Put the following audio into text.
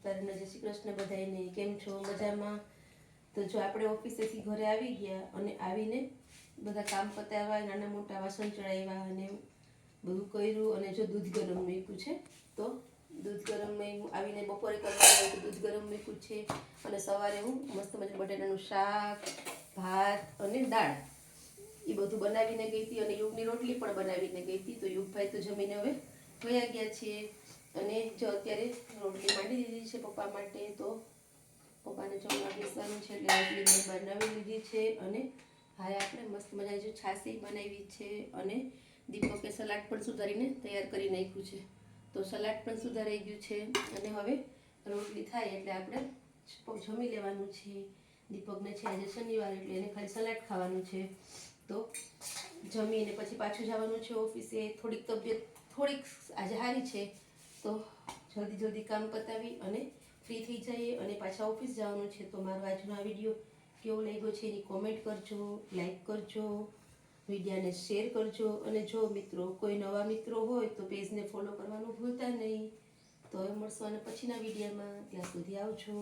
નમસ્કાર અને જય શ્રી કૃષ્ણ બધાને. કેમ છો? મજામાં? તો જો આપણે ઓફિસેથી ઘરે આવી ગયા અને આવીને બધા કામ પતાવ્યા, નાના મોટા વાસણ ચડાવ્યા અને બધું કર્યું અને જો દૂધ ગરમ મૂક્યું છે. તો દૂધ ગરમ મૂક્યું, આવીને બપોરે કરવાનું તો દૂધ ગરમ મૂક્યું છે. અને સવારે હું મસ્ત મજા બટેટાનું શાક, ભાત અને દાળ એ બધું બનાવીને ગઈ હતી અને યુગની રોટલી પણ બનાવીને ગઈ હતી. તો યુગભાઈ તો જમીને હવે વયા ગયા છીએ. અને જો અત્યારે રોટલી માંડી દીધી છે પપ્પા માટે. તો પપ્પાને જમવા બેસવાનું છે એટલે રોટલી મેં બનાવી લીધી છે. અને હા, આપણે મસ્ત મજા જો છાશી બનાવી છે અને દીપકે સલાડ પણ સુધારીને તૈયાર કરી નાખ્યું છે. તો સલાડ પણ સુધારાઈ ગયું છે અને હવે રોટલી થાય એટલે આપણે જમી લેવાનું છે. દીપકને છે આજે શનિવાર એટલે એને ખાલી સલાડ ખાવાનું છે. તો જમીને પછી પાછું જવાનું છે ઓફિસે. થોડીક તબિયત આજે સારી છે તો જલ્દી કામ પતાવી અને ફ્રી થઈ જઈએ અને પાછા ઓફિસ જવાનું છે. તો મારો આજનો આ વિડીયો કેવો લાગ્યો છે એની કોમેન્ટ કરજો, લાઈક કરજો, વિડીયાને શેર કરજો. અને જો મિત્રો કોઈ નવા મિત્રો હોય તો પેજને ફોલો કરવાનું ભૂલતા નહીં. તો હવે મળશું અને પછીના વિડીયોમાં. ત્યાં સુધી આવજો.